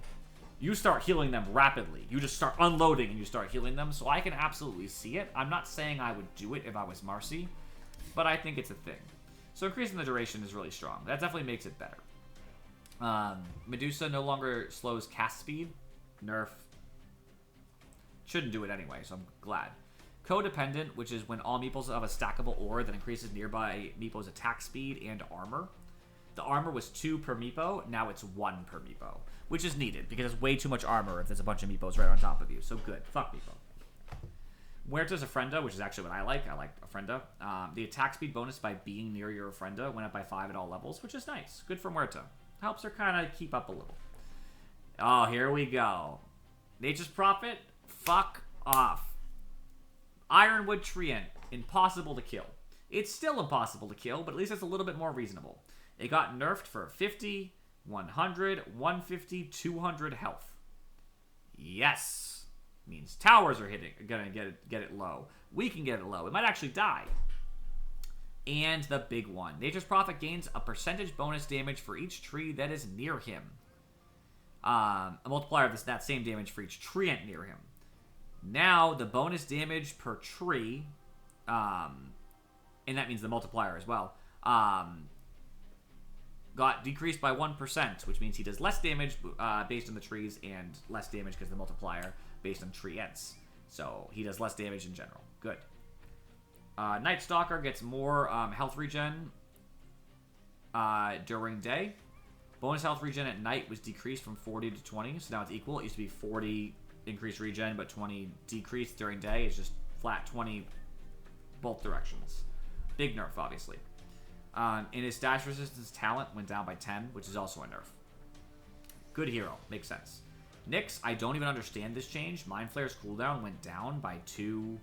you start healing them rapidly. You just start unloading and you start healing them. So I can absolutely see it. I'm not saying I would do it if I was Marcy, but I think it's a thing. So increasing the duration is really strong. That definitely makes it better. Medusa no longer slows cast speed. Nerf. Shouldn't do it anyway, so I'm glad. Codependent, which is when all meeples have a stackable ore that increases nearby meeple's attack speed and armor. The armor was 2 per meepo, now it's 1 per meepo. Which is needed, because it's way too much armor if there's a bunch of meepos right on top of you. So good. Fuck meepo. Muerta's Ofrenda, which is actually what I like. I like Ofrenda. The attack speed bonus by being near your Ofrenda went up by 5 at all levels, which is nice. Good for Muerta. Helps her kind of keep up a little. Oh, here we go. Nature's Prophet, fuck off. Ironwood Treant, impossible to kill. It's still impossible to kill, but at least it's a little bit more reasonable. It got nerfed for 50, 100, 150, 200 health. Yes. Means towers are gonna get it low. We can get it low. It might actually die. And the big one. Nature's Prophet gains a percentage bonus damage for each tree that is near him. A multiplier of that same damage for each treant near him. Now, the bonus damage per tree, and that means the multiplier as well, got decreased by 1%, which means he does less damage based on the trees and less damage because the multiplier based on treants. So he does less damage in general. Good. Night Stalker gets more health regen during day. Bonus health regen at night was decreased from 40 to 20, so now it's equal. It used to be 40 increased regen, but 20 decreased during day. It's just flat 20 both directions. Big nerf, obviously. And his dash resistance talent went down by 10, which is also a nerf. Good hero. Makes sense. Nyx, I don't even understand this change. Mind Flare's cooldown went down by 2,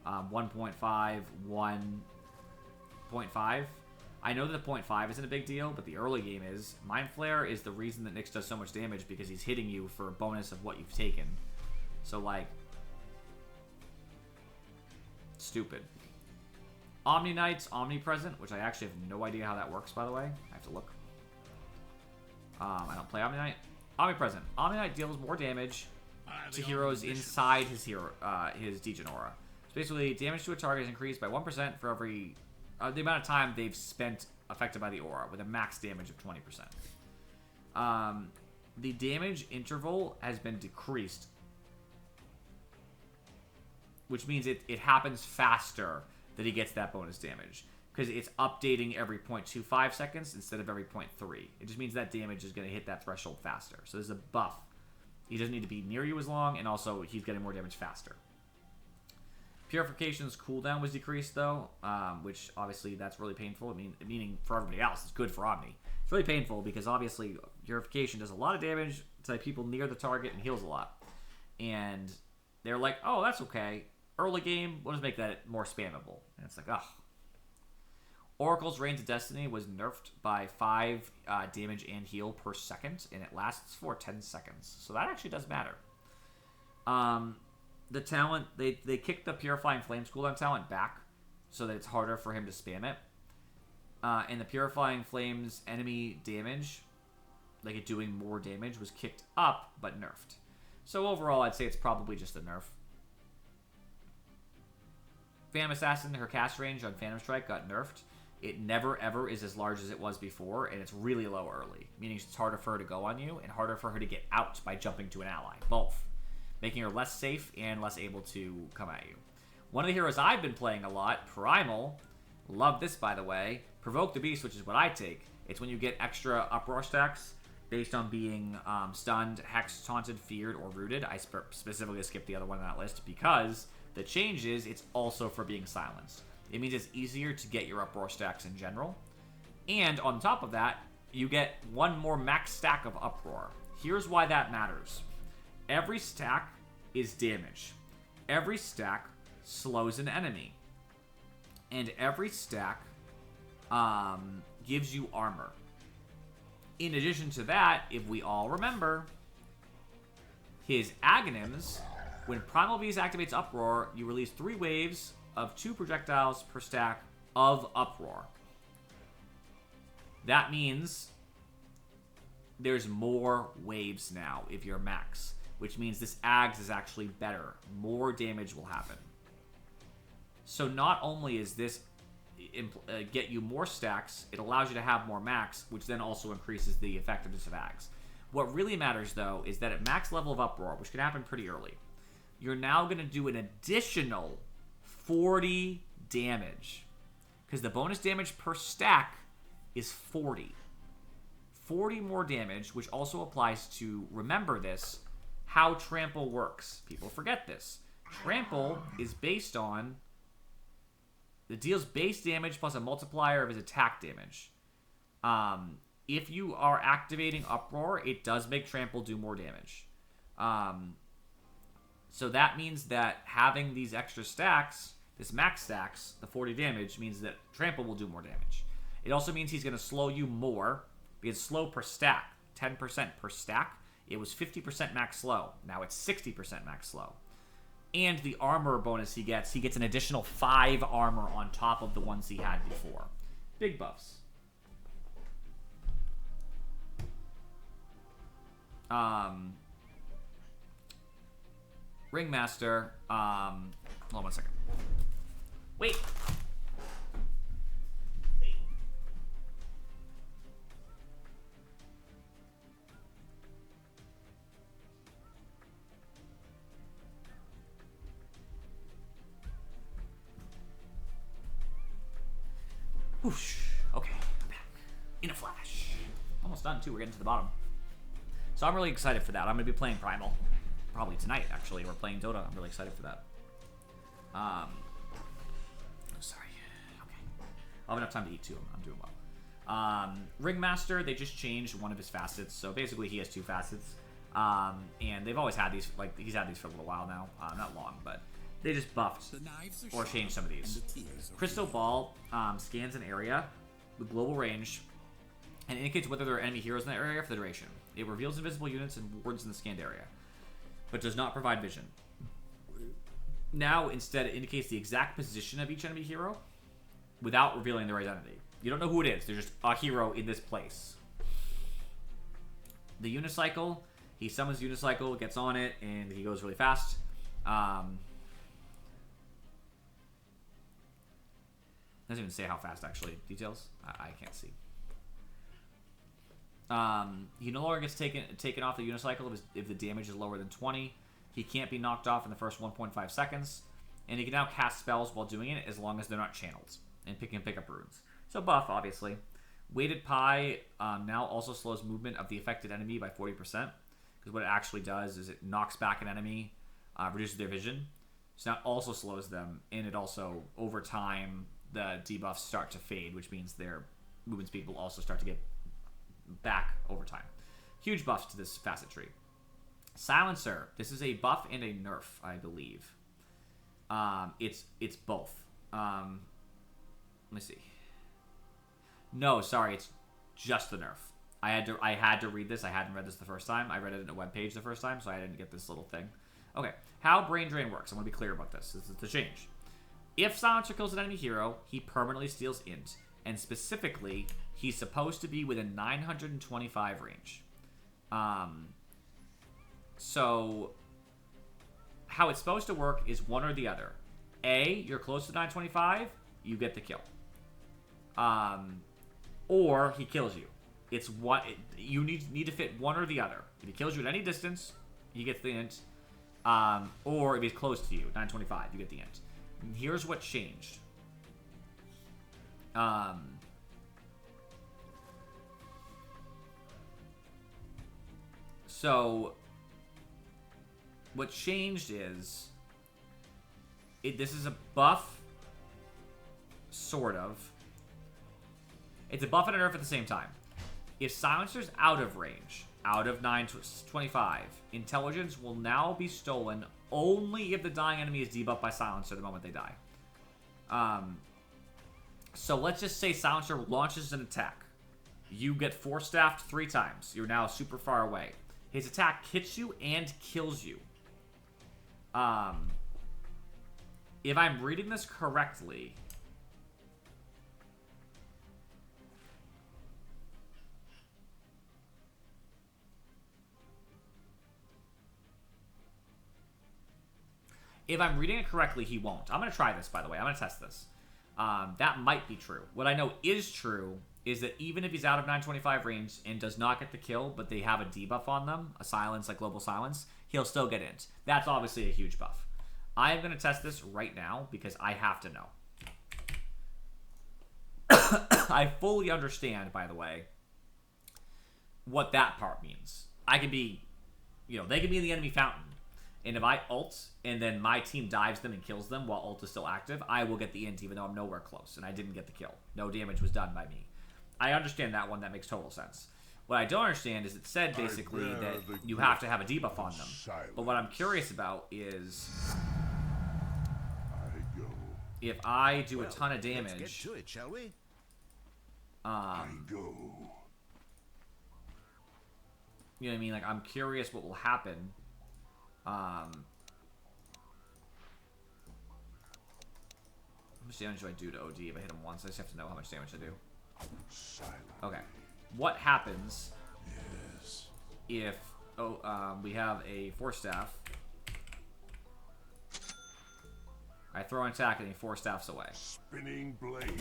1.5, 1, 0.5. I know that the 0.5 isn't a big deal, but the early game is. Mind Flare is the reason that Nyx does so much damage because he's hitting you for a bonus of what you've taken. So, like, stupid. Omni Knight's Omnipresent, which I actually have no idea how that works, by the way. I have to look. I don't play Omni Knight. Omnipresent. Omni Knight deals more damage to heroes inside his Degen aura. So basically, damage to a target is increased by 1% for every the amount of time they've spent affected by the aura, with a max damage of 20%. The damage interval has been decreased, which means it happens faster that he gets that bonus damage, because it's updating every 0.25 seconds instead of every 0.3. It just means that damage is going to hit that threshold faster. So there's a buff. He doesn't need to be near you as long, and also he's getting more damage faster. Purification's cooldown was decreased, though, which obviously that's really painful. Meaning for everybody else, it's good for Omni. It's really painful because obviously Purification does a lot of damage to people near the target and heals a lot. And they're like, oh, that's okay. Early game, we'll just make that more spammable. And it's like, ugh. Oracle's Reigns of Destiny was nerfed by 5 damage and heal per second, and it lasts for 10 seconds. So that actually does matter. The talent, they kicked the Purifying Flames cooldown talent back so that it's harder for him to spam it. And the Purifying Flames enemy damage, like it doing more damage, was kicked up but nerfed. So overall, I'd say it's probably just a nerf. Phantom Assassin, her cast range on Phantom Strike got nerfed. It never ever is as large as it was before, and it's really low early, meaning it's harder for her to go on you and harder for her to get out by jumping to an ally. Both. Making her less safe and less able to come at you. One of the heroes I've been playing a lot, Primal, love this by the way, Provoke the Beast, which is what I take. It's when you get extra uproar stacks based on being stunned, hexed, taunted, feared, or rooted. I specifically skipped the other one on that list because the change is it's also for being silenced. It means it's easier to get your uproar stacks in general. And on top of that, you get one more max stack of uproar. Here's why that matters. Every stack is damage. Every stack slows an enemy. And every stack gives you armor. In addition to that, if we all remember, his Aghanims, when Primal Beast activates Uproar, you release 3 waves of 2 projectiles per stack of Uproar. That means there's more waves now if you're max, which means this Ags is actually better. More damage will happen. So not only is this get you more stacks, it allows you to have more max, which then also increases the effectiveness of Ags. What really matters, though, is that at max level of Uproar, which can happen pretty early, you're now going to do an additional 40 damage. Because the bonus damage per stack is 40. 40 more damage, which also applies to, remember this, how Trample works. People forget this. Trample is based on, it deals base damage plus a multiplier of his attack damage. If you are activating Uproar, it does make Trample do more damage. So that means that having these extra stacks, this max stacks, the 40 damage, means that Trample will do more damage. It also means he's going to slow you more, because slow per stack, 10% per stack. It was 50% max slow. Now it's 60% max slow. And the armor bonus he gets an additional 5 armor on top of the ones he had before. Big buffs. Ringmaster. Hold on 1 second. Wait. Whoosh. Okay, I'm back. In a flash. Almost done, too. We're getting to the bottom. So I'm really excited for that. I'm going to be playing Primal. Probably tonight, actually. We're playing DotA. I'm really excited for that. Sorry. Okay. I'll have enough time to eat, too. I'm doing well. Ringmaster, they just changed one of his facets. So basically, he has 2 facets. And they've always had these. Like, he's had these for a little while now. Not long, but they just buffed or changed some of these. Crystal Ball scans an area with global range and indicates whether there are enemy heroes in that area for the duration. It reveals invisible units and wards in the scanned area, but does not provide vision. Now, instead, it indicates the exact position of each enemy hero without revealing their identity. You don't know who it is. They're just a hero in this place. The Unicycle, he summons Unicycle, gets on it, and he goes really fast. Doesn't even say how fast, actually. Details? I can't see. He no longer gets taken off the Unicycle if the damage is lower than 20. He can't be knocked off in the first 1.5 seconds. And he can now cast spells while doing it as long as they're not channeled. And pick up runes. So buff, obviously. Weighted Pie now also slows movement of the affected enemy by 40%. Because what it actually does is it knocks back an enemy, reduces their vision. So now it also slows them. And it also, over time, the debuffs start to fade, which means their movement speed will also start to get back over time. Huge buffs to this facet tree. Silencer. This is a buff and a nerf, I believe. It's both. Let me see. No, sorry, it's just the nerf. I had to read this. I hadn't read this the first time. I read it in a webpage the first time, so I didn't get this little thing. Okay, how Brain Drain works. I want to be clear about this. This is the change. If Silencer kills an enemy hero, he permanently steals int, and specifically, he's supposed to be within 925 range. So how it's supposed to work is one or the other. A, you're close to 925, you get the kill. Or he kills you. It's what you need to fit one or the other. If he kills you at any distance, he gets the int. Or if he's close to you, 925, you get the int. And here's what changed. So what changed is this is a buff, sort of. It's a buff and a nerf at the same time. If Silencer's out of range, out of 925, intelligence will now be stolen only if the dying enemy is debuffed by Silencer the moment they die. So let's just say Silencer launches an attack. You get force staffed 3 times. You're now super far away. His attack hits you and kills you. If I'm reading this correctly, he won't. I'm going to try this, by the way. I'm going to test this. That might be true. What I know is true is that even if he's out of 925 range and does not get the kill, but they have a debuff on them, a silence, like global silence, he'll still get int. That's obviously a huge buff. I am going to test this right now because I have to know. I fully understand, by the way, what that part means. I can be, they can be in the enemy fountain. And if I ult, and then my team dives them and kills them while ult is still active, I will get the int even though I'm nowhere close, and I didn't get the kill. No damage was done by me. I understand that one. That makes total sense. What I don't understand is it said basically that you have to have a debuff on them. But what I'm curious about is if I do a ton of damage. Let's get to it, shall we? You know what I mean? Like, I'm curious what will happen. How much damage do I do to OD if I hit him once? I just have to know how much damage I do. Okay. What happens if we have a force staff? I throw an attack and he force staffs away. Spinning blade.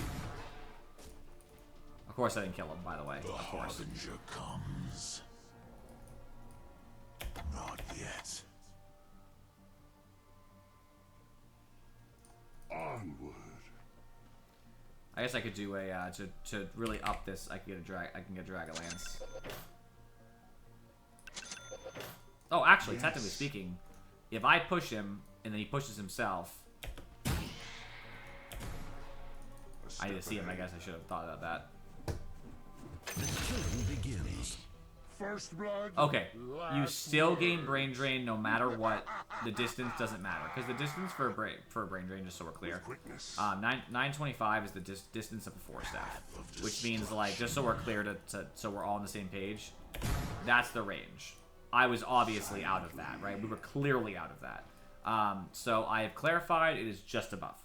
Of course I didn't kill him, by the way. Of course. Harbinger comes. Not yet. Onward. I guess I could do a to really up this. I can get Dragonlance. Oh, actually, technically speaking, if I push him and then he pushes himself, I need to see him. I guess I should have thought about that. The killing begins. first blood. Okay, you Last still gain word. brain drain no matter what. The distance doesn't matter because the distance for a brain drain, just so we're clear, Quickness. 925 is the distance of a 4-staff, which means, like, just so we're clear so we're all on the same page, that's the range. I was obviously out of that, right? We were clearly out of that. So I have clarified it is just a buff.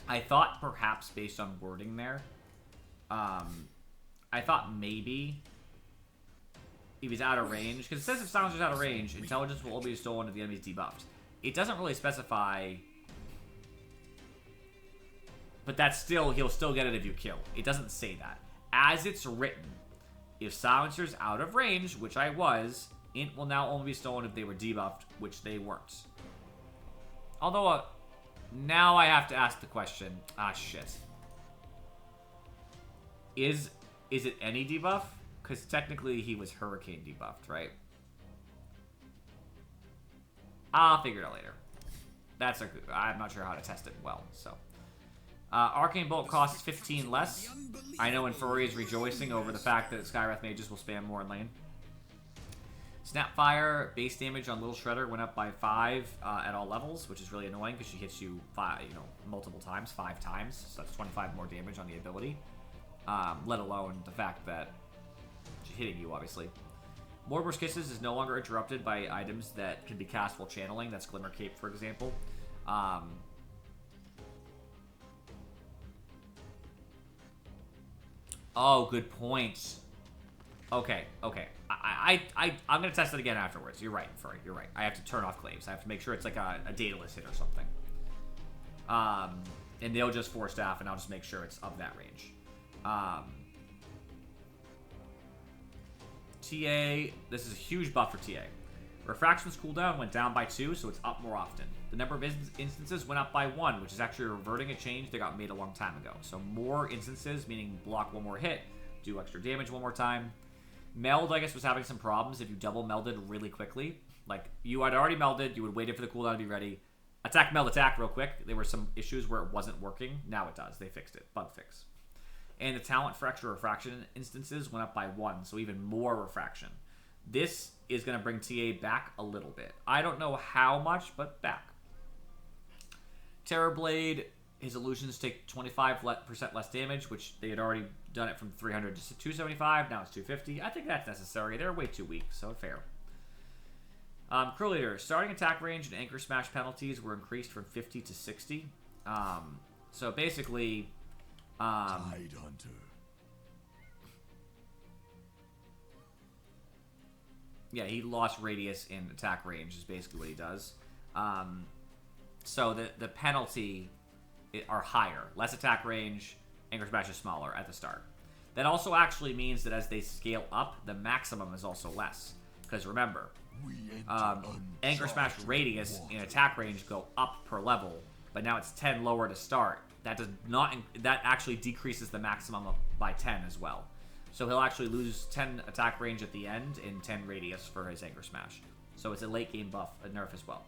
I thought perhaps based on wording there, I thought maybe if he's out of range, because it says if silencer's out of range, intelligence will be stolen if the enemy's debuffed. It doesn't really specify, but that's still, he'll still get it if you kill. It doesn't say that. As it's written, if silencer's out of range, which I was, int will now only be stolen if they were debuffed, which they weren't. Although, now I have to ask the question, shit. Is it any debuff? Because technically he was Hurricane debuffed, right? I'll figure it out later. I'm not sure how to test it well, so. Arcane Bolt costs 15 less. I know Infuri is rejoicing over the fact that Skywrath mages will spam more in lane. Snapfire base damage on Little Shredder went up by 5 at all levels, which is really annoying because she hits you multiple times, 5 times. So that's 25 more damage on the ability. Let alone the fact that she's hitting you, obviously. Morbor's Kisses is no longer interrupted by items that can be cast while channeling. That's Glimmer Cape, for example. Oh, good point. Okay. I'm gonna test it again afterwards. You're right, Furry. You're right. I have to turn off claims. I have to make sure it's like a dataless hit or something. And they'll just 4-staff, and I'll just make sure it's of that range. TA, this is a huge buff for TA. Refraction's cooldown went down by 2, so it's up more often. The number of instances went up by 1, which is actually reverting a change that got made a long time ago. So more instances, meaning block one more hit, do extra damage one more time. Meld, I guess, was having some problems if you double melded really quickly. Like, you had already melded, you would wait for the cooldown to be ready. Attack, meld, attack real quick. There were some issues where it wasn't working. Now it does. They fixed it. Bug fix. And the talent for extra refraction instances went up by 1, so even more refraction. This is going to bring TA back a little bit. I don't know how much, but back. Terrorblade, his illusions take 25% less damage, which they had already done it from 300 to 275. Now it's 250. I think that's necessary. They're way too weak, so fair. Curl Eater, starting attack range and anchor smash penalties were increased from 50 to 60. So basically... Tide Hunter. Yeah, he lost radius in attack range is basically what he does. So the penalty are higher. Less attack range, anchor smash is smaller at the start. That also actually means that as they scale up, the maximum is also less. Because remember, anchor smash radius and attack range go up per level, but now it's 10 lower to start. That does not. That actually decreases the maximum by 10 as well. So he'll actually lose 10 attack range at the end and 10 radius for his anchor smash. So it's a late game buff, a nerf as well.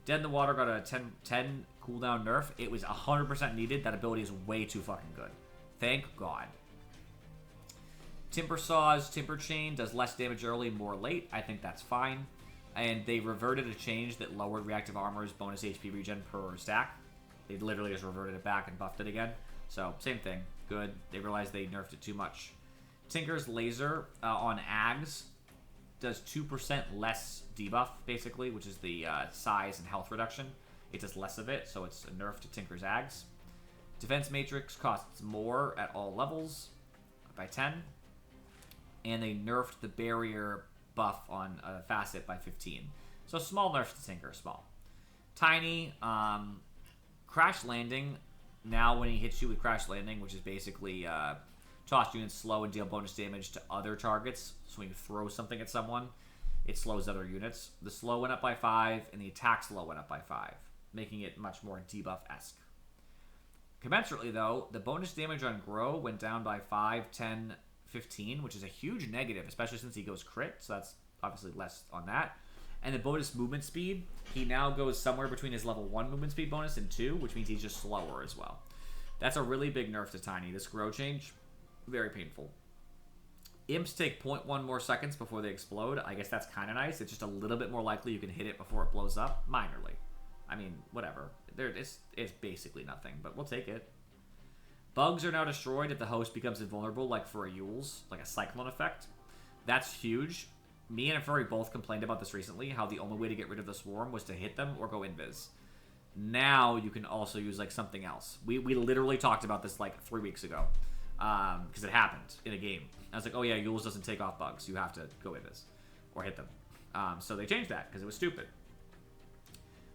Dead in the Water got a 10 cooldown nerf. It was 100% needed. That ability is way too fucking good. Thank God. Timber Saw's Timber Chain does less damage early, more late. I think that's fine. And they reverted a change that lowered reactive armor's bonus HP regen per stack. They literally just reverted it back and buffed it again. So, same thing. Good. They realized they nerfed it too much. Tinker's Laser on Ags does 2% less debuff, basically, which is the size and health reduction. It does less of it, so it's a nerf to Tinker's Ags. Defense Matrix costs more at all levels by 10. And they nerfed the barrier buff on Facet by 15. So small nerfs to Tinker, small. Tiny, Crash Landing, now when he hits you with Crash Landing, which is basically toss units slow and deal bonus damage to other targets, so when you throw something at someone, it slows other units. The slow went up by 5, and the attack slow went up by 5, making it much more debuff-esque. Commensurately, though, the bonus damage on Grow went down by 5, 10, 15, which is a huge negative, especially since he goes crit, so that's obviously less on that. And the bonus movement speed, he now goes somewhere between his level 1 movement speed bonus and 2, which means he's just slower as well. That's a really big nerf to Tiny. This Grow change, very painful. Imps take 0.1 more seconds before they explode. I guess that's kind of nice. It's just a little bit more likely you can hit it before it blows up. Minorly. I mean, whatever. It's basically nothing, but we'll take it. Bugs are now destroyed if the host becomes invulnerable, like for a Yules, like a Cyclone effect. That's huge. Me and Furry both complained about this recently, how the only way to get rid of the Swarm was to hit them or go invis. Now you can also use like something else. We literally talked about this like 3 weeks ago, because it happened in a game. I was like, oh yeah, Yules doesn't take off bugs. You have to go invis or hit them. So they changed that because it was stupid.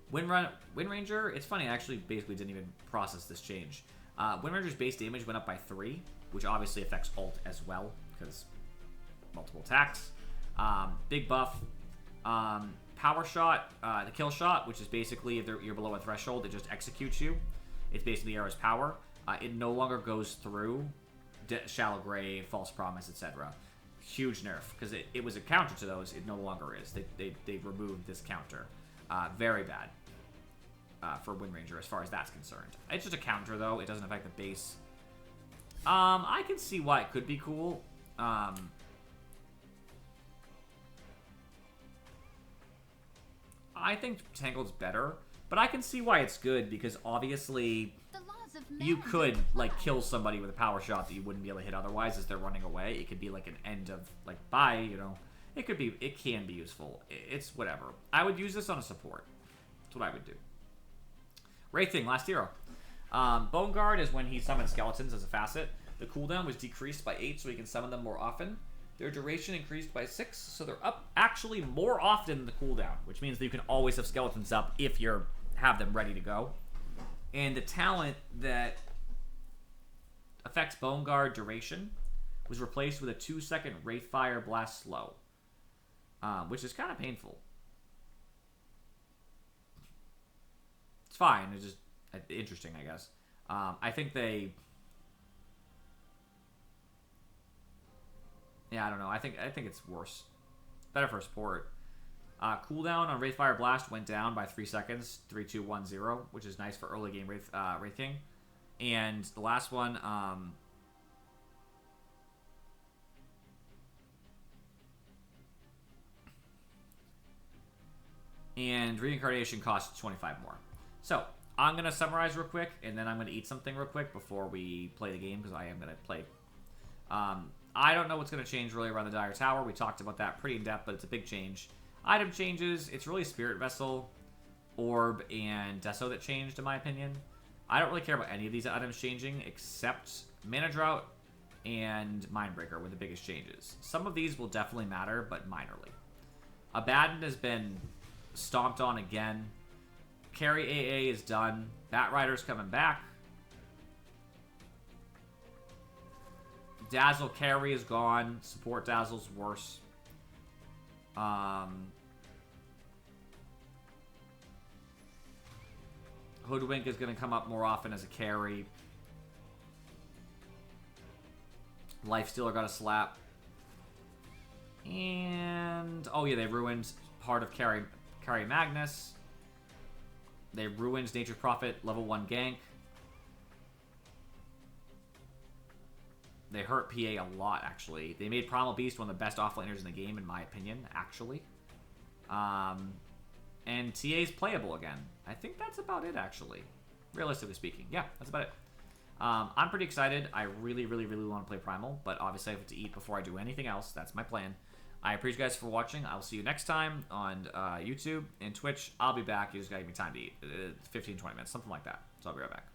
Wind Ranger, it's funny, I actually basically didn't even process this change. Wind Ranger's base damage went up by 3, which obviously affects ult as well, because multiple attacks. Big buff. Power shot, the kill shot, which is basically if you're below a threshold, it just executes you. It's basically the arrow's power. It no longer goes through Shallow Grave, False Promise, etc. Huge nerf, because it was a counter to those. It no longer is. They removed this counter. Very bad for Wind Ranger as far as that's concerned. It's just a counter, though. It doesn't affect the base. I can see why it could be cool. I think Tangled's better, but I can see why it's good, because obviously you could like kill somebody with a power shot that you wouldn't be able to hit otherwise as they're running away. It could be like an end of like bye, you know. It can be useful. It's whatever. I would use this on a support. That's what I would do. Wraithing, last hero. Bone Guard is when he summons skeletons as a facet. The cooldown was decreased by 8 so he can summon them more often. Their duration increased by 6, so they're up actually more often than the cooldown, which means that you can always have skeletons up if you have them ready to go. And the talent that affects Bone Guard duration was replaced with a 2-second Wraithfire Blast Slow, which is kind of painful. It's fine. It's just interesting, I guess. I think they... Yeah, I don't know. I think it's worse. Better for support. Cooldown on Wraithfire Blast went down by 3 seconds, 3, 2, 1, 0, which is nice for early game Wraith King. And the last one, and Reincarnation costs 25 more. So, I'm going to summarize real quick, and then I'm going to eat something real quick before we play the game, because I am going to play. I don't know what's going to change really around the Dire Tower. We talked about that pretty in depth, but it's a big change. Item changes. It's really Spirit Vessel, Orb, and Deso that changed, in my opinion. I don't really care about any of these items changing, except Mana Drought and Mindbreaker were the biggest changes. Some of these will definitely matter, but minorly. Abaddon has been stomped on again. Carry AA is done. Batrider's coming back. Dazzle Carry is gone. Support Dazzle's worse. Hoodwink is going to come up more often as a carry. Lifestealer got a slap. And... oh yeah, they ruined part of Carry Magnus. They ruined Nature's Prophet level 1 gank. They hurt PA a lot, actually. They made Primal Beast one of the best offlaners in the game, in my opinion, actually. And TA's playable again. I think that's about it, actually. Realistically speaking. Yeah, that's about it. I'm pretty excited. I really, really, really want to play Primal, but obviously I have to eat before I do anything else. That's my plan. I appreciate you guys for watching. I'll see you next time on YouTube and Twitch. I'll be back. You just gotta give me time to eat. 15, 20 minutes, something like that. So I'll be right back.